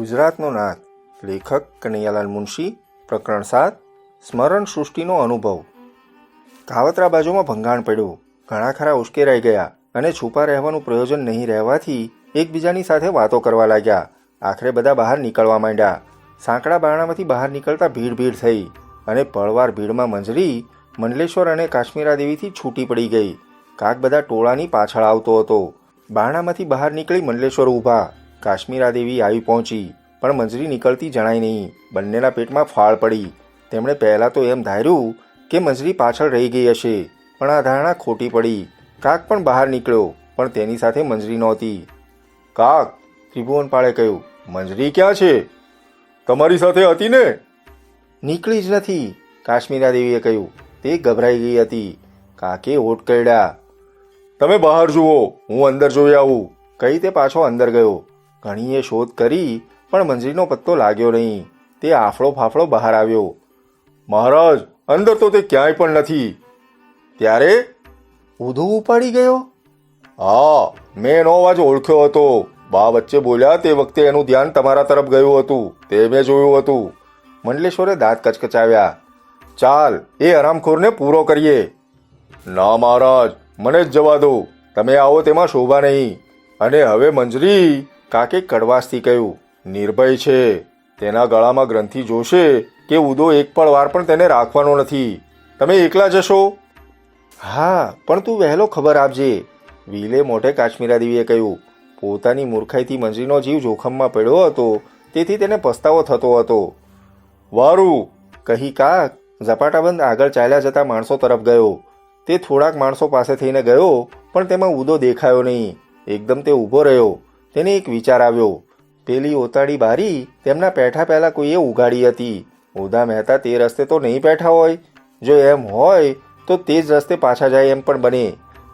ગુજરાતનો નાથ. લેખક કનૈયાલાલ મુનશી. પ્રકરણ 7. સ્મરણ સૃષ્ટિનો અનુભવ. કાવતરા બાજુમાં ભંગાણ પડ્યું. ઘણા ખરા ઉશ્કેરાઈ ગયા અને છુપા રહેવાનું પ્રયોજન નહીં રહેવાથી એકબીજાની સાથે વાતો કરવા લાગ્યા. આખરે બધા બહાર નીકળવા માંડ્યા. સાંકડા બારણામાંથી બહાર નીકળતા ભીડ થઈ અને પળવાર ભીડમાં મંજરી મંડલેશ્વર અને કાશ્મીરાદેવીથી છૂટી પડી ગઈ. કાક બધા ટોળાની પાછળ આવતો હતો. બારણામાંથી બહાર નીકળી મંડલેશ્વર ઊભા. કાશ્મીરાદેવી આવી પહોંચી, પણ મંજરી નીકળતી જણાય નહીં. બંનેના પેટમાં ફાળ પડી. તેમણે પહેલાં તો એમ ધાર્યું કે મંજરી પાછળ રહી ગઈ હશે, પણ આ ધારણા ખોટી પડી. કાક પણ બહાર નીકળ્યો, પણ તેની સાથે મંજરી નહોતી. કાક, ત્રિભુવનપાળે કહ્યું, મંજરી ક્યાં છે? તમારી સાથે હતી ને? નીકળી જ નથી, કાશ્મીરાદેવીએ કહ્યું. તે ગભરાઈ ગઈ હતી. કાકે ઓટ કરડ્યા. તમે બહાર જુઓ, હું અંદર જોઈ આવું, કહી તે પાછો અંદર ગયો. ઘણીએ શોધ કરી, પણ મંજરીનો પત્તો લાગ્યો નહીં. તે આફળો ફાફળો બહાર આવ્યો. મહારાજ, અંદર તો તે ક્યાંય પણ નથી. ત્યારે ઊધું ઉપાડી ગયો? હા, મેં એનો અવાજ ઓળખ્યો હતો. બા વચ્ચે બોલ્યા તે વખતે એનું ધ્યાન તમારા તરફ ગયું હતું. તે મેં જોયું હતું. મંડલેશ્વરે દાંત કચકચાવ્યા. ચાલ, એ હરામખોરને પૂરો કરીએ. ના મહારાજ, મને જ જવા દો. તમે આવો તેમાં શોભા નહીં. અને હવે મંજરી, કાકે કડવાશથી કહ્યું, નિર્ભય છે. તેના ગળામાં ગ્રંથિ જોશે કે ઉદો એક પણ વાર પણ તેને રાખવાનો નથી. તમે એકલા જશો? હા, પણ તું વહેલો ખબર આપજે, વિલે મોઢે કાશ્મીરાદેવીએ કહ્યું. પોતાની મૂર્ખાઈથી મંજરીનો જીવ જોખમમાં પડ્યો હતો, તેથી તેને પસ્તાવો થતો હતો. વારું, કહી કાક ઝપાટાબંધ આગળ ચાલ્યા જતા માણસો તરફ ગયો. તે થોડાક માણસો પાસે થઈને ગયો, પણ તેમાં ઉદો દેખાયો નહીં. એકદમ તે ઊભો રહ્યો. તેને એક વિચાર આવ્યો. પેલી ઓતાડી બારી તેમના પેઠા પહેલા કોઈએ ઉગાડી હતી. ઉદા મહેતા તે રસ્તે તો નહીં બેઠા હોય. જો એમ હોય તો તે જ રસ્તે પાછા જાય એમ પણ બને.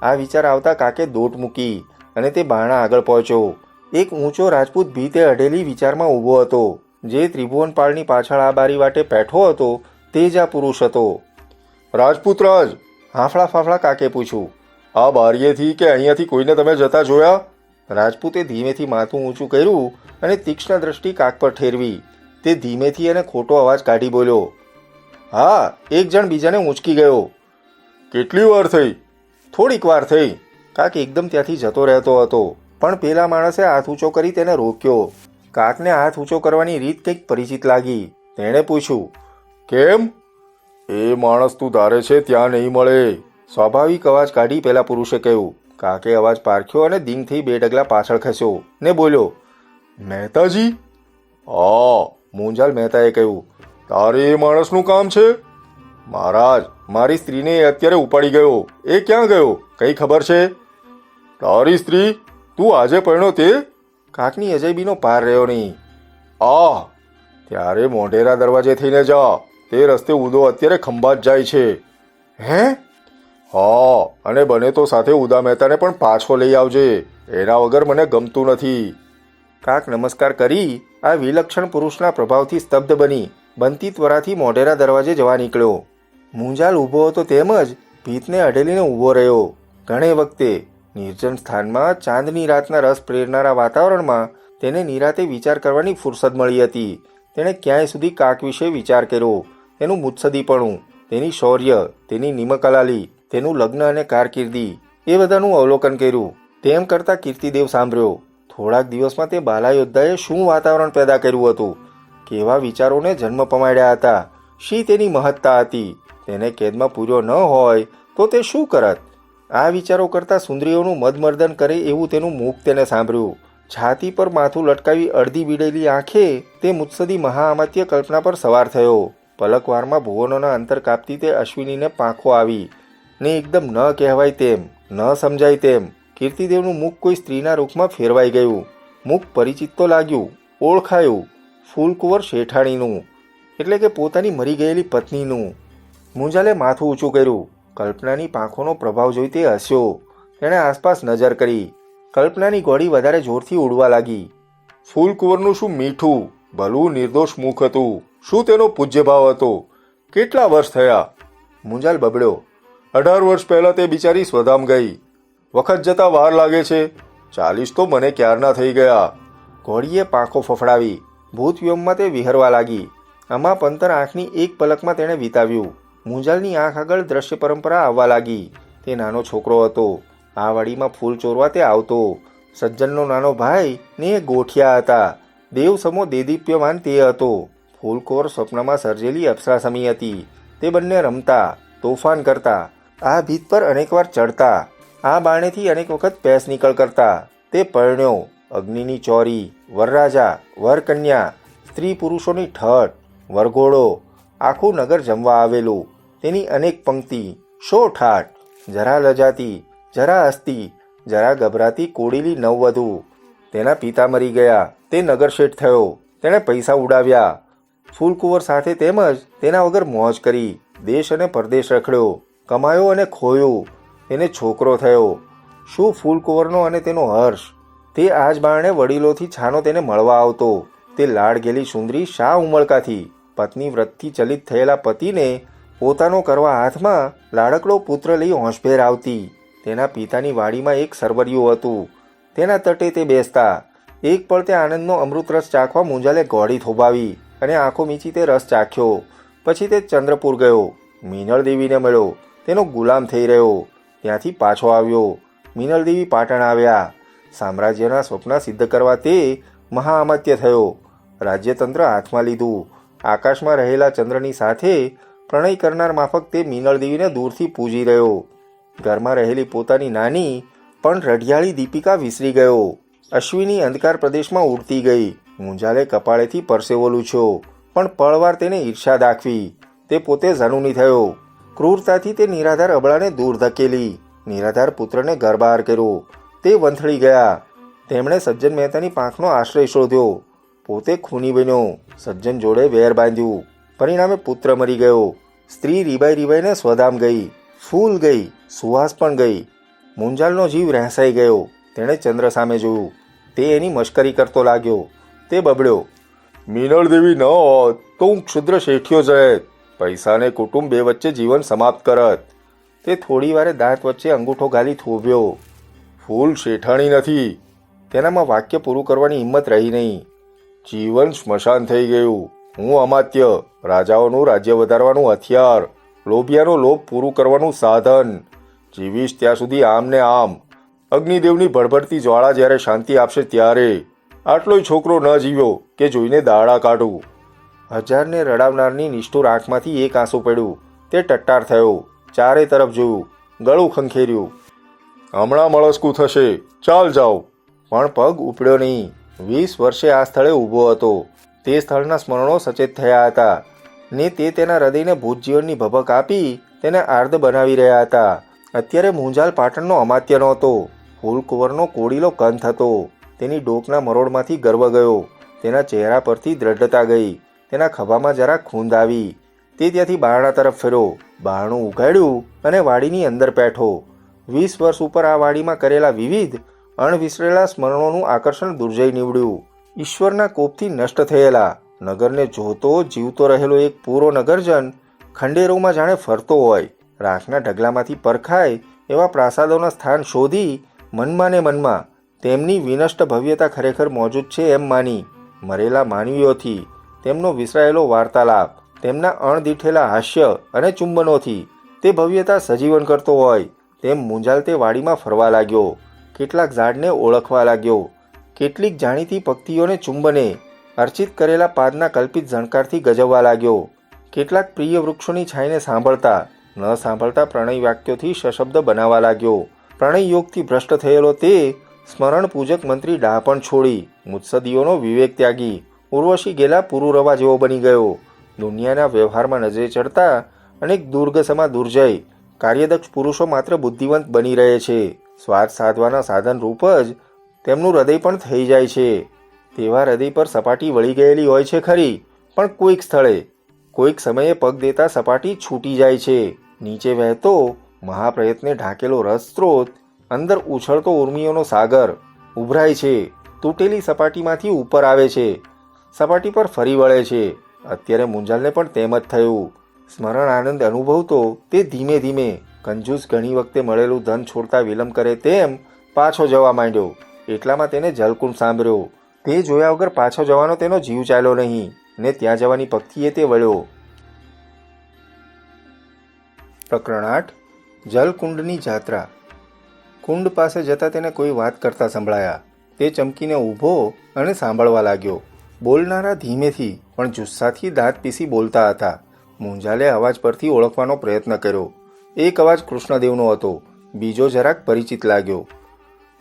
આ વિચાર આવતા કાકે દોટ મૂકી અને તે બારણા આગળ પહોંચ્યો. એક ઊંચો રાજપૂત ભીતે અઢેલી વિચારમાં ઊભો હતો. જે ત્રિભુવનપાળની પાછળ આ બારી વાટે બેઠો હતો તે જ આ પુરુષ હતો. રાજપૂત રાજ, હાંફળા ફાફળા કાકે પૂછ્યું, આ બારીએથી કે અહીંયાથી કોઈને તમે જતા જોયા? રાજપૂતે ધીમેથી માથું ઊંચું કર્યું અને તીક્ષ્ણ દ્રષ્ટિ કાક પર ઠેરવી. તે ધીમેથી અને ખોટો અવાજ કાઢી બોલ્યો, હા, એક જણ બીજાને ઊંચકી ગયો. કેટલી વાર થઈ? થોડીક વાર થઈ. કાક એકદમ ત્યાંથી જતો રહેતો હતો, પણ પેલા માણસે હાથ ઊંચો કરી તેને રોક્યો. કાકને હાથ ઊંચો કરવાની રીત કંઈક પરિચિત લાગી. તેણે પૂછ્યું, કેમ? એ માણસ તું ધારે છે ત્યાં નહીં મળે. સ્વાભાવિક અવાજ કાઢી પેલા પુરુષે કહ્યું. કાકે અવાજ પારખ્યો અને દીંગથી 2 ડગલા પાછળ ખસ્યો ને બોલ્યો, મહેતાજી? હા, મુંજાલ મહેતાએ કહ્યું. તારે એ માણસનું કામ છે? મહારાજ, મારી સ્ત્રીને અત્યારે ઉપાડી ગયો. એ ક્યાં ગયો, કઈ ખબર છે? તારી સ્ત્રી? તું આજે પરણ્યો તે? કાકની અજયબીનો પાર રહ્યો નહીં. ત્યારે મોઢેરા દરવાજે થઈને જા. તે રસ્તે ઉદો અત્યારે ખંભાત જાય છે. હે? હા, અને બને તો સાથે ઉદા મહેતાને પણ પાછો લઈ આવજે. એના વગર મને ગમતું નથી. કાક નમસ્કાર કરી આ વિલક્ષણ પુરુષના પ્રભાવથી સ્તબ્ધ બની બનતી ત્વરાથી મોઢેરા દરવાજે જવા નીકળ્યો. મુંજાલ ઊભો હતો તેમજ ભીતને અઢેલીને ઊભો રહ્યો. ઘણે વખતે નિર્જન સ્થાનમાં ચાંદની રાતના રસ પ્રેરનારા વાતાવરણમાં તેને નિરાતે વિચાર કરવાની ફુરસદ મળી હતી. તેણે ક્યાંય સુધી કાક વિશે વિચાર કર્યો. તેનું મુત્સદીપણું, તેની શૌર્ય, તેની નિમકલાલી, તેનું લગ્ન અને કારકિર્દી, એ બધાનું અવલોકન કર્યું. તેમ કરતાં કીર્તિદેવ સાંભળ્યો. થોડાક દિવસમાં તે બાલા યોદ્ધાએ શું વાતાવરણ પેદા કર્યું હતું, કેવા વિચારોને જન્મ પમાડ્યા હતા, શી તેની મહત્તા હતી. તેને કેદમાં પૂર્યો ન હોય તો તે શું કરત? આ વિચારો કરતાં સુંદરીઓનું મદમર્દન કરે એવું તેનું મુખ તેને સાંભળ્યું. છાતી પર માથું લટકાવી અડધી બીડેલી આંખે તે મુત્સદી મહાઅમાત્ય કલ્પના પર સવાર થયો. પલકવારમાં ભુવનોના અંતર કાપતી તે અશ્વિનીને પાંખો આવી ને એકદમ ન કહેવાય તેમ, ન સમજાય તેમ કીર્તિદેવનું મુખ કોઈ સ્ત્રીના રૂખમાં ફેરવાઈ ગયું. મુખ પરિચિત તો લાગ્યું, ઓળખાયું. ફૂલકુંવર શેઠાણીનું, એટલે કે પોતાની મરી ગયેલી પત્નીનું. મુંજાલે માથું ઊંચું કર્યું. કલ્પનાની પાંખોનો પ્રભાવ જોઈ તે હસ્યો. તેણે આસપાસ નજર કરી. કલ્પનાની ગોળી વધારે જોરથી ઉડવા લાગી. ફૂલકુંવરનું શું મીઠું, ભલું નિર્દોષ મુખ હતું. શું તેનો પૂજ્યભાવ હતો. કેટલા વર્ષ થયા? મુંજાલ બબડ્યો. 18 વર્ષ પહેલા તે બિચારી સ્વધામ ગઈ. વખત જતા વાર લાગે છે. 40 તો મને ક્યારના થઈ ગયા. ઘોડીએ પાંખો ફફડાવી. ભૂતવ્યોમમાં તે વિહરવા લાગી. આમાં પંતર આંખની એક પલકમાં તેણે વિતાવ્યું. મુંજાલની આંખ આગળ દ્રશ્ય પરંપરા આવવા લાગી. તે નાનો છોકરો હતો. આ વાડીમાં ફૂલ ચોરવા તે આવતો. સજ્જનનો નાનો ભાઈ ને એ ગોઠિયા હતા. દેવસમો દેદીપ્યમાન તે હતો. ફૂલકોર સ્વપ્નમાં સર્જેલી અપ્સરા સમી હતી. તે બંને રમતા, તોફાન કરતા, આ ભીત પર અનેકવાર ચડતા, આ બાણેથી અનેક વખત પેસ નીકળ કરતા. તે પરણ્યો. અગ્નિની ચોરી, વરરાજા, વરકન્યા, સ્ત્રી પુરુષોની ઠઠ, વરઘોડો, આખું નગર જમવા આવેલું. તેની અનેક પંક્તિ, શો ઠાઠ, જરા લજાતી, જરા હસતી, જરા ગભરાતી કોડીલી નવવધુ. તેના પિતા મરી ગયા. તે નગરશેઠ થયો. તેણે પૈસા ઉડાવ્યા. ફૂલકુંવર સાથે તેમજ તેના વગર મોજ કરી. દેશ અને પરદેશ રખડ્યો. કમાયો અને ખોયો. તેને છોકરો થયો. શું ફૂલકુંવરનો અને તેનો હર્ષ! તે આજ બારણે વડીલોથી છાનો તેને મળવા આવતો. તે લાડગેલી સુંદરી શા ઉમળકાથી પત્ની વ્રતથી ચલિત થયેલા પતિને પોતાનો કરવા હાથમાં લાડકડો પુત્ર લઈ હોંશભેર આવતી. તેના પિતાની વાડીમાં એક સરવરિયું હતું. તેના તટે તે બેસતા. એક પળ તે આનંદનો અમૃત રસ ચાખવા મુંજાલે ઘોડી થોભાવી અને આંખો મીચી તે રસ ચાખ્યો. પછી તે ચંદ્રપુર ગયો. મીનળ દેવીને મળ્યો. તેનો ગુલામ થઈ રહ્યો. ત્યાંથી પાછો આવ્યો. મીનળ દેવી પાટણ આવ્યા. સામ્રાજ્યના સ્વપ્ન સિદ્ધ કરવા તે મહાઅમાત્ય થયો. રાજ્યતંત્ર હાથમાં લીધું. આકાશમાં રહેલા ચંદ્રની સાથે પ્રણય કરનાર માફક તે મીનળ દેવીને દૂરથી પૂજી રહ્યો. ઘરમાં રહેલી પોતાની નાની પણ રઢિયાળી દીપિકા વિસરી ગયો. અશ્વિની અંધકાર પ્રદેશમાં ઉડતી ગઈ. મુંજાલે કપાળેથી પરસેવો લૂછ્યો. પણ પળવાર તેને ઈર્ષા દાખવી. તે પોતે ઝનુની થયો. ક્રૂરતાથી તે નિરાધાર અબળાને દૂર ધકેલી. નિરાધાર પુત્રને ઘર બહાર કર્યો. તે વંથળી ગયા. તેમણે સજ્જન મહેતાની પાંખનો આશ્રય શોધ્યો. પોતે ખૂની બન્યો. સજ્જન જોડે વેર બાંધ્યું. પરિણામે પુત્ર મરી ગયો. સ્ત્રી રીબાઈ રીબાઈને સ્વધામ ગઈ. ફૂલ ગઈ, સુવાસ પણ ગઈ. મુંજાલનો જીવ રહેસાઈ ગયો. તેણે ચંદ્ર સામે જોયું. તે એની મશ્કરી કરતો લાગ્યો. તે બબડ્યો, મીનળ દેવી ન હોત તો હું ક્ષુદ્ર શેઠિયો જયત. પૈસાને કુટુંબ બે વચ્ચે જીવન સમાપ્ત કરત. તે થોડી વારે દાંત વચ્ચે અંગૂઠો ગાલી થોભ્યો. ફૂલ શેઠાણી નથી. તેનામાં વાક્ય પૂરું કરવાની હિંમત રહી નહીં. જીવન સ્મશાન થઈ ગયું. હું અમાત્ય, રાજાઓનું રાજ્ય વધારવાનું હથિયાર, લોભિયાનો લોભ પૂરું કરવાનું સાધન. જીવીશ ત્યાં સુધી આમ ને આમ. અગ્નિદેવની ભડભડતી જ્વાળા જ્યારે શાંતિ આપશે ત્યારે. આટલોય છોકરો ન જીવ્યો કે જોઈને દાડા કાઢું. હજારને રડાવનારની નિષ્ઠુર આંખમાંથી એક આંસુ પડ્યું. તે ટટ્ટાર થયો. ચારે તરફ જોયું. ગળું ખંખેર્યું. હમણાં મળસ્કું થશે, ચાલ જાઓ. પણ પગ ઉપડ્યો નહીં. 20 વર્ષે આ સ્થળે ઊભો હતો. તે સ્થળના સ્મરણો સચેત થયા હતા ને તે તેના હૃદયને ભૂતજીવનની ભભક આપી તેને આર્ધ બનાવી રહ્યા હતા. અત્યારે મુંજાલ પાટણનો અમાત્ય નહોતો. ફૂલકુંવરનો કોડીલો કંથ હતો. તેની ડોકના મરોડમાંથી ગર્વ ગયો. તેના ચહેરા પરથી દ્રઢતા ગઈ. તેના ખભામાં જરા ખૂંદ આવી. તે ત્યાંથી બારણા તરફ ફર્યો. બારણું ઉઘાડ્યું અને વાડીની અંદર બેઠો. 20 વર્ષ ઉપર આ વાડીમાં કરેલા વિવિધ અણવિસરેલા સ્મરણોનું આકર્ષણ દુર્જય નીવડ્યું. ઈશ્વરના કોપથી નષ્ટ થયેલા નગરને જોતો જીવતો રહેલો એક પૂરો નગરજન ખંડેરોમાં જાણે ફરતો હોય. રાખના ઢગલામાંથી પરખાય એવા પ્રાસાદોના સ્થાન શોધી મનમાં ને મનમાં તેમની વિનષ્ટ ભવ્યતા ખરેખર મોજૂદ છે એમ માની, મરેલા માનવીઓથી તેમનો વિસરાયેલો વાર્તાલાપ, તેમના અણદીઠેલા હાસ્ય અને ચુંબનોથી તે ભવ્યતા સજીવન કરતો હોય તેમ મુંજાલ તે વાડીમાં ફરવા લાગ્યો. કેટલાક ઝાડને ઓળખવા લાગ્યો. કેટલીક જાણીતી પંક્તિઓને ચુંબને અર્ચિત કરેલા પાદના કલ્પિત ઝણકારથી ગજવવા લાગ્યો. કેટલાક પ્રિય વૃક્ષોની છાઈને સાંભળતા ન સાંભળતા પ્રણય વાક્યોથી સશબ્દ બનાવવા લાગ્યો. પ્રણય યોગથી ભ્રષ્ટ થયેલો તે સ્મરણ પૂજક મંત્રી ડાપણ છોડી મુત્સદીઓનો વિવેક ત્યાગી ઉર્વશી ગેલા પુરુરવા જેવો બની ગયો. દુનિયાના વ્યવહારમાં નજરે ચડતા અનેક દુર્ગસમા દુર્જય કાર્યદક્ષ પુરુષો માત્ર બુદ્ધિવંત બની રહે છે. સ્વાર્થ સાધવાના સાધન રૂપ જ તેમનું હૃદય પણ થઈ જાય છે. તેવા હૃદય પર સપાટી વળી ગયેલી હોય છે ખરી, પણ કોઈક સ્થળે કોઈક સમયે પગ દેતા સપાટી છૂટી જાય છે. નીચે વહેતો મહાપ્રયત્ને ઢાંકેલો રસ સ્ત્રોત, અંદર ઉછળતો ઉર્મિઓનો સાગર ઉભરાય છે. તૂટેલી સપાટીમાંથી ઉપર આવે છે. સપાટી પર ફરી વળે છે. અત્યારે મુંજાલને પણ તેમ જ થયું. સ્મરણ આનંદ અનુભવતો તે ધીમે ધીમે કંજૂસ ઘણી વખતે મળેલું ધન છોડતા વિલંબ કરે તેમ પાછો જવા માંડ્યો. એટલામાં તેને જલકુંડ સાંભળ્યો. તે જોયા વગર પાછો જવાનો તેનો જીવ ચાલ્યો નહીં ને ત્યાં જવાની પગથીએ તે વળ્યો. પ્રકરણ 8. જલકુંડની જાત્રા. કુંડ પાસે જતાં તેને કોઈ વાત કરતા સંભળાયા. તે ચમકીને ઊભો અને સાંભળવા લાગ્યો. બોલનારા ધીમેથી પણ જુસ્સાથી દાંત પીસી બોલતા હતા. મુંજાલે અવાજ પરથી ઓળખવાનો પ્રયત્ન કર્યો. એક અવાજ કૃષ્ણદેવનો હતો, બીજો જરાક પરિચિત લાગ્યો.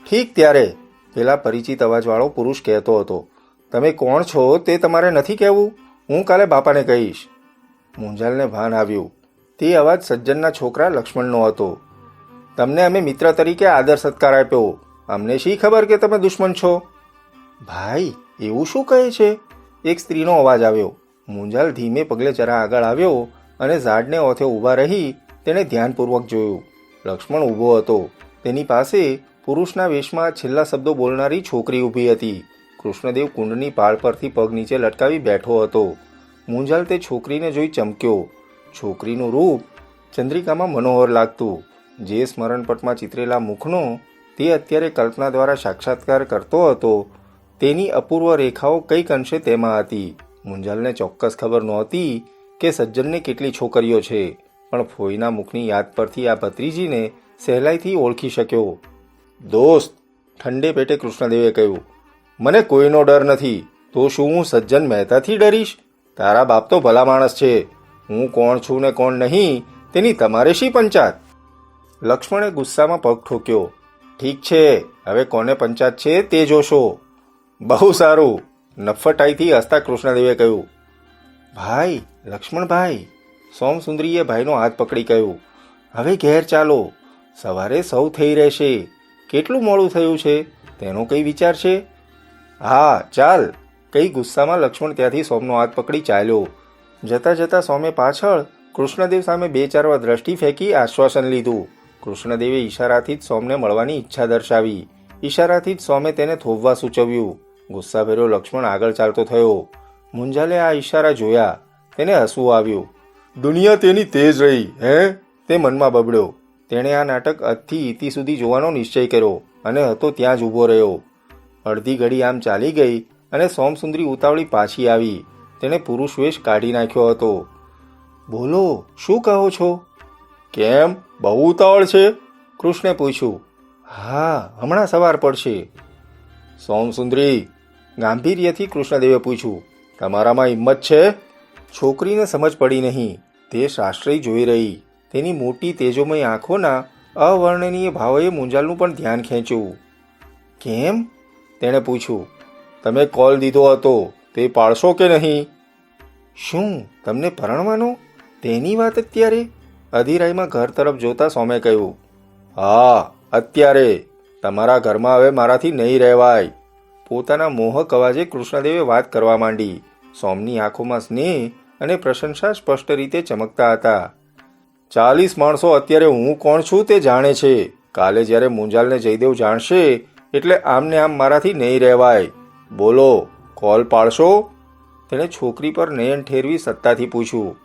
ઠીક ત્યારે પેલા પરિચિત અવાજવાળો પુરુષ કહેતો હતો, તમે કોણ છો તે તમારે નથી કહેવું? હું કાલે બાપાને કહીશ. મુંજાલને ભાન આવ્યું. તે અવાજ સજ્જનના છોકરા લક્ષ્મણનો હતો. તમને અમે મિત્ર તરીકે આદર સત્કાર આપ્યો, અમને શી ખબર કે તમે દુશ્મન છો? ભાઈ, એવું શું કહે છે? એક સ્ત્રીનો અવાજ આવ્યો. મુંજાલ ધીમે પગલે જરા આગળ આવ્યો અને ઝાડને ઓથે ઊભા રહી તેણે ધ્યાનપૂર્વક જોયું. લક્ષ્મણ ઊભો હતો. તેની પાસે પુરુષના વેશમાં છેલ્લા શબ્દો બોલનારી છોકરી ઊભી હતી. કૃષ્ણદેવ કુંડની પાળ પરથી પગ નીચે લટકાવી બેઠો હતો. મુંજાલ તે છોકરીને જોઈ ચમક્યો. છોકરીનું રૂપ ચંદ્રિકામાં મનોહર લાગતું. જે સ્મરણપટમાં ચિતરેલા મુખનો તે અત્યારે કલ્પના દ્વારા સાક્ષાત્કાર કરતો હતો, તેની અપૂર્વ રેખાઓ કંઈક અંશે તેમાં હતી. મુંજાલને ચોક્કસ ખબર નહોતી કે સજ્જનને કેટલી છોકરીઓ છે, પણ ફોઈના મુખની યાદ પરથી આ ભત્રીજીને સહેલાઈથી ઓળખી શક્યો. દોસ્ત, ઠંડે પેટે કૃષ્ણદેવે કહ્યું, મને કોઈનો ડર નથી. તો શું હું સજ્જન મહેતાથી ડરીશ? તારા બાપ તો ભલા માણસ છે. હું કોણ છું ને કોણ નહીં તેની તમારે શી પંચાત? લક્ષ્મણે ગુસ્સામાં પગ ઠોક્યો. ઠીક છે, હવે કોને પંચાત છે તે જોશો. બહુ સારું, નફટાઈથી હસતા કૃષ્ણદેવે કહ્યું. ભાઈ, લક્ષ્મણભાઈ, સોમસુંદરીએ ભાઈનો હાથ પકડી કહ્યું, હવે ઘેર ચાલો. સવારે સૌ થઈ રહેશે. કેટલું મોડું થયું છે તેનો કઈ વિચાર છે? હા, ચાલ, કઈ ગુસ્સામાં લક્ષ્મણ ત્યાંથી સોમનો હાથ પકડી ચાલ્યો. જતાં જતાં સોમે પાછળ કૃષ્ણદેવ સામે 2-4 વાર દ્રષ્ટિ ફેંકી આશ્વાસન લીધું. કૃષ્ણદેવે ઈશારાથી જ સોમને મળવાની ઈચ્છા દર્શાવી. ઈશારાથી જ સોમે તેને થોભવા સૂચવ્યું. ગુસ્સાભર્યો લક્ષ્મણ આગળ ચાલતો થયો. મુંજાલે આ ઈશારા જોયા. તેને હસવું આવ્યું. દુનિયા તેની તેજ રહી હે, તે મનમાં બબડ્યો. તેણે આ નાટક અધથી ઇતિ સુધી જોવાનો નિશ્ચય કર્યો અને હતો ત્યાં જ ઊભો રહ્યો. અડધી ઘડી આમ ચાલી ગઈ અને સોમસુંદરી ઉતાવળી પાછી આવી. તેણે પુરુષ વેશ કાઢી નાખ્યો હતો. બોલો, શું કહો છો? કેમ, બહુ ઉતાવળ છે? કૃષ્ણે પૂછ્યું. હા, હમણાં સવાર પડશે. સોમસુંદરી, ગાંભીર્યથી કૃષ્ણદેવે પૂછ્યું, તમારામાં હિંમત છે? છોકરીને સમજ પડી નહીં. તે શાસ્ત્રી જોઈ રહી. તેની મોટી તેજોમય આંખોના અવર્ણનીય ભાવોએ મુંજાલનું પણ ધ્યાન ખેંચ્યું. કેમ? તેણે પૂછ્યું. તમે કોલ દીધો હતો તે પાળશો કે નહીં? શું તમને પરણવાનો? તેની વાત અત્યારે? અધીરાઈમાં ઘર તરફ જોતા સોમે કહ્યું. હા, અત્યારે. તમારા ઘરમાં હવે મારાથી નહીં રહેવાય. પોતાના મોહક અવાજે કૃષ્ણદેવે વાત કરવા માંડી. સોમની આંખોમાં સ્નેહ અને પ્રશંસા સ્પષ્ટ રીતે ચમકતા હતા. 40 માણસો અત્યારે હું કોણ છું તે જાણે છે. કાલે જ્યારે મુંજાલને જયદેવ જાણશે એટલે આમને આમ મારાથી નહીં રહેવાય. બોલો, કોલ પાડશો? તેણે છોકરી પર નયન ઠેરવી સત્તાથી પૂછ્યું.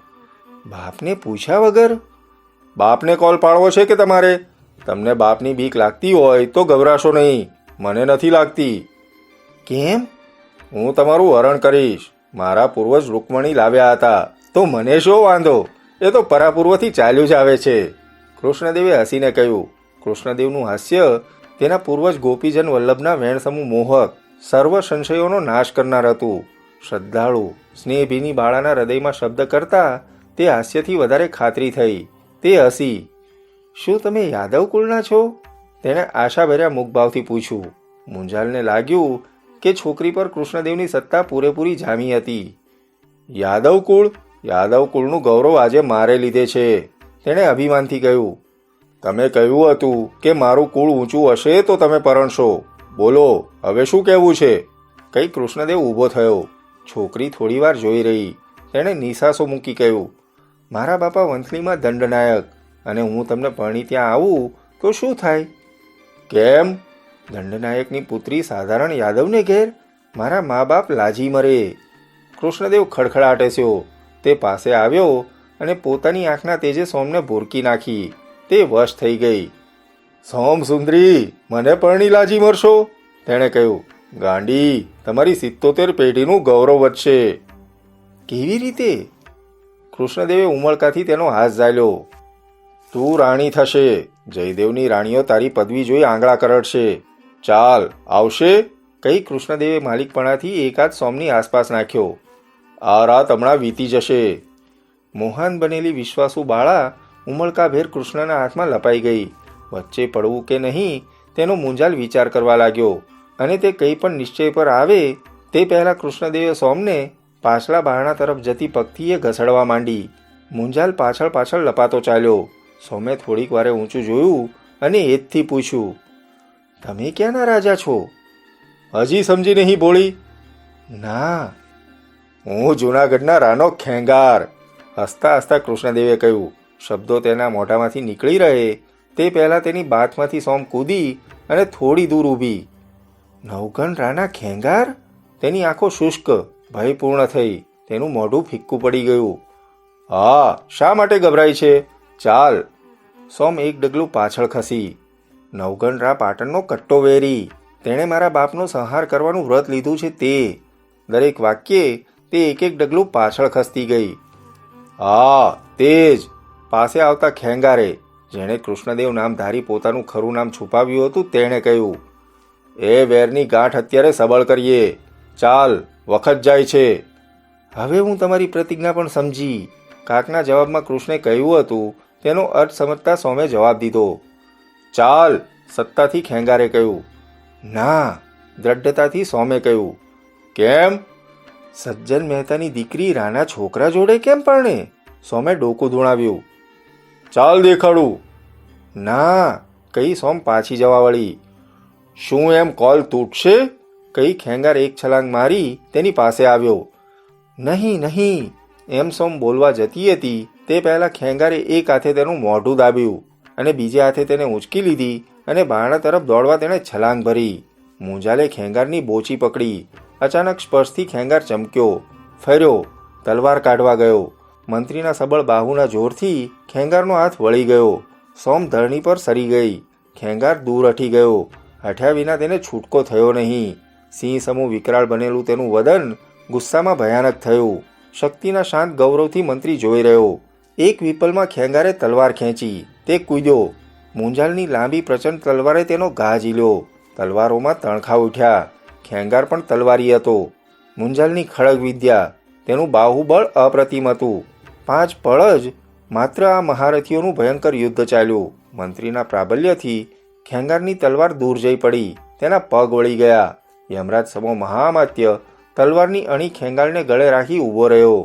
બાપને પૂછ્યા વગર? બાપને કોલ પાડવો છે કે તમારે? તમને બાપની બીક લાગતી હોય તો ગભરાશો નહીં. મને નથી લાગતી. કેમ? હું તમારું હરણ કરીશ. મારા પૂર્વજ રૂકમણી લાવ્યા હતા તો મને શો વાંધો? એ તો પરાપૂર્વથી ચાલ્યું જ આવે છે. કૃષ્ણદેવે હસીને કહ્યું. કૃષ્ણદેવનું હાસ્ય તેના પૂર્વજ ગોપીજન વલ્લભના વેણસમૂહ મોહક, સર્વ સંશયોનો નાશ કરનાર હતું. શ્રદ્ધાળુ, સ્નેહભીની બાળાના હૃદયમાં શબ્દ કરતા તે હાસ્યથી વધારે ખાતરી થઈ. તે હસી. શું તમે યાદવ કુળના છો? તેણે આશાભર્યા મુખભાવથી પૂછ્યું. મુંજાલને લાગ્યું કે છોકરી પર કૃષ્ણદેવની સત્તા પૂરેપૂરી જામી હતી. યાદવ કુળ? યાદવ કુળનું ગૌરવ આજે મારે લીધે છે. તેણે અભિમાનથી કહ્યું. તમે કહ્યું હતું કે મારું કુળ ઊંચું હશે તો તમે પરણશો. બોલો, હવે શું કહેવું છે? કઈ કૃષ્ણદેવ ઊભો થયો. છોકરી થોડીવાર જોઈ રહી. તેણે નિસાસો મૂકી કહ્યું. મારા બાપા વંથલીમાં દંડનાયક, અને હું તમને પરણી ત્યાં આવું તો શું થાય? કેમ? દંડનાયકની પુત્રી સાધારણ યાદવને ઘેર? મારા મા બાપ લાજી મરે. કૃષ્ણદેવ ખડખડાટેસ્યો. તે પાસે આવ્યો અને પોતાની આંખના તેજે સોમને ભૂરકી નાખી. તે વશ થઈ ગઈ. સોમ સુંદરી, મને પરણી લાજી મરશો? તેણે કહ્યું. ગાંડી, તમારી 77 પેઢીનું ગૌરવ વધશે. કેવી રીતે? કૃષ્ણદેવે ઉમળકાથી તેનો હાથ ઝાલ્યો. તું રાણી થશે. જયદેવની રાણીઓ તારી પદવી જોઈ આંગળા કરડશે. ચાલ, આવશે? કહી કૃષ્ણદેવે માલિકપણાથી એકાદ સોમની આસપાસ નાખ્યો. આ રાત હમણાં વીતી જશે. મોહાન બનેલી વિશ્વાસુ બાળા ઉમળકાભેર કૃષ્ણના હાથમાં લપાઈ ગઈ. વચ્ચે પડવું કે નહીં તેનો મૂંઝાલ વિચાર કરવા લાગ્યો અને તે કંઈ પણ નિશ્ચય પર આવે તે પહેલાં કૃષ્ણદેવે સોમને પાછલા બારણા તરફ જતી પગથીએ ઘસડવા માંડી. મૂંઝાલ પાછળ પાછળ લપાતો ચાલ્યો. સોમે થોડીક વારે ઊંચું જોયું અને એજથી પૂછ્યું, તમે ક્યાંના રાજા છો? હજી સમજી નહીં બોળી? ના, હું જૂનાગઢના રાનો ખેંગાર. હસતા હસતા કૃષ્ણદેવે કહ્યું. શબ્દો તેના મોઢામાંથી નીકળી રહે તે પહેલાં તેની બાથમાંથી સોમ કૂદી અને થોડી દૂર ઊભી. નવઘણ રાના ખેંગાર? તેની આંખો શુષ્ક ભયપૂર્ણ થઈ. તેનું મોઢું ફિક્કું પડી ગયું. હા, શા માટે ગભરાય છે? ચાલ. સોમ એક ડગલું પાછળ ખસી. નવઘણ રા પાટણનો કટ્ટો વેરી. તેણે મારા બાપનો સંહાર કરવાનું વ્રત લીધું છે તે. દરેક વાક્યે તે એક એક ડગલું પાછળ ખસતી ગઈ. હા, તે જ. પાસે આવતા ખેંગારે, જેણે કૃષ્ણદેવ નામ ધારી પોતાનું ખરું નામ છુપાવ્યું હતું, તેણે કહ્યું, એ વેરની ગાંઠ અત્યારે સબળ કરીએ. ચાલ, વખત જાય છે. હવે હું તમારી પ્રતિજ્ઞા પણ સમજી. કાકના જવાબમાં કૃષ્ણે કહ્યું હતું તેનો અર્થ સમજતા સોમે જવાબ દીધો. ચાલ, સત્તાથી ખેંગારે કહ્યું. ના, દ્રઢતાથી સોમે કહ્યું. કેમ? સજ્જન મહેતાની દીકરી રાના છોકરા જોડે કેમ પરણે? સોમે ડોકું ધૂણાવ્યું. ચાલ દેખાડું. ના, કહી સોમ પાછી જવા વળી. શું એમ કોલ તૂટશે? કહી ખેંગાર એક છલાંગ મારી તેની પાસે આવ્યો. નહીં નહીં, એમ સોમ બોલવા જતી હતી તે પહેલાં ખેંગારે એક હાથે તેનું મોઢું દાબ્યું અને બીજે હાથે તેને ઊંચકી લીધી અને બારણા તરફ દોડવા તેણે છલાંગ ભરી. મૂંઝાલે ખેંગારની બોચી પકડી. અચાનક સ્પર્શથી ખેંગાર ચમક્યો, ફર્યો, તલવાર કાઢવા ગયો. મંત્રીના સબળ બાહુના જોરથી ખેંગારનો હાથ વળી ગયો. સોમ ધરણી પર સરી ગઈ. ખેંગાર દૂર હટી ગયો. હઠ્યા વિના તેને છૂટકો થયો નહીં. સિંહ સમૂહ વિકરાળ બનેલું તેનું વદન ગુસ્સામાં ભયાનક થયું. શક્તિના શાંત ગૌરવથી મંત્રી જોઈ રહ્યો. એક વિપલમાં ખેંગારે તલવાર ખેંચી. તે કૂદ્યો. મૂંઝાલની લાંબી પ્રચંડ તલવારે તેનો ઘા ઝીલ્યો. તલવારોમાં તણખા ઉઠ્યા. ખેંગાર પણ તલવારી હતો. મૂંઝાલની ખડગ વિદ્યા, તેનું બાહુબળ અપ્રતિમ હતું. 5 પળ જ માત્ર આ મહારથીઓનું ભયંકર યુદ્ધ ચાલ્યું. મંત્રીના પ્રાબલ્યથી ખેંગારની તલવાર દૂર જઈ પડી. તેના પગ વળી ગયા. યમરાજ સમો મહામાત્ય તલવારની અણી ખેંગારને ગળે રાખી ઊભો રહ્યો.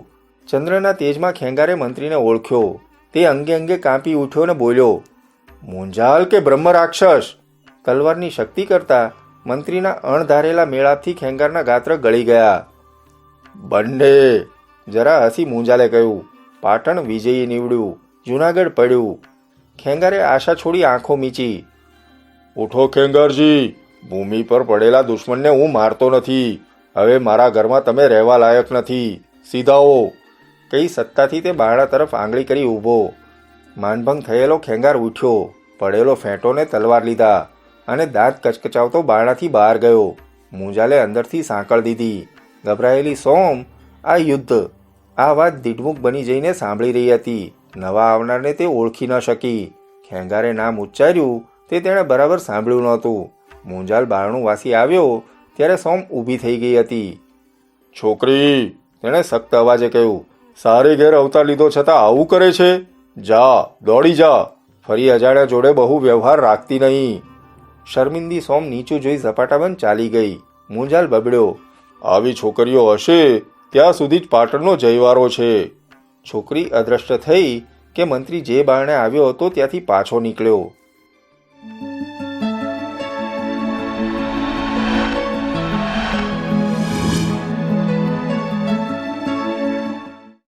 ચંદ્રના તેજમાં ખેંગારે મંત્રીને ઓળખ્યો. તે અંગે અંગે કાંપી ઉઠ્યો ને બોલ્યો, મૂંઝાલ કે બ્રહ્મ રાક્ષસ? તલવારની શક્તિ કરતા મંત્રીના અણધારેલા મેળાપથી ખેંગારના ગાત્ર ગળી ગયા. બંને! જરા હસી મૂંઝાલે કહ્યું. પાટણ વિજયી નીવડ્યું, જૂનાગઢ પડ્યું. ખેંગારે આશા છોડી આંખો મીચી. ઉઠો ખેંગારજી, ભૂમિ પર પડેલા દુશ્મનને હું મારતો નથી. હવે મારા ઘરમાં તમે રહેવા લાયક નથી. સીધાઓ. કઈ સત્તાથી તે બારણા તરફ આંગળી કરી ઊભો. માનભંગ થયેલો ખેંગાર ઉઠ્યો. પડેલો ફેંટોને તલવાર લીધા અને દાંત કચકચાવતો બારણાથી બહાર ગયો. મૂંઝાલે અંદરથી સાંકળ દીધી. ગભરાયેલી સોમ આ યુદ્ધ, આ વાત દીઢમુખ બની જઈને સાંભળી રહી હતી. નવા આવનારને તે ઓળખી ન શકી. ખેંગારે નામ ઉચ્ચાર્યું તે તેણે બરાબર સાંભળ્યું નહોતું. મૂંઝાલ બારણું વાસી આવ્યો ત્યારે સોમ ઊભી થઈ ગઈ હતી. છોકરી, તેણે સખ્ત અવાજે કહ્યું, સારે ઘેર અવતાર લીધો છતાં આવું કરે છે? જા, દોડી જા. ફરી અજાણ્યા જોડે બહુ વ્યવહાર રાખતી નહીં. શર્મિંદી સોમ નીચું જોઈ ઝપાટાબંધ ચાલી ગઈ. મૂંઝાલ બબડ્યો, આવી છોકરીઓ હશે ત્યાં સુધી જ પાટણનો જયવારો છે. છોકરી અદ્રષ્ટ થઈ કે મંત્રી જે બારણે આવ્યો હતો ત્યાંથી પાછો નીકળ્યો.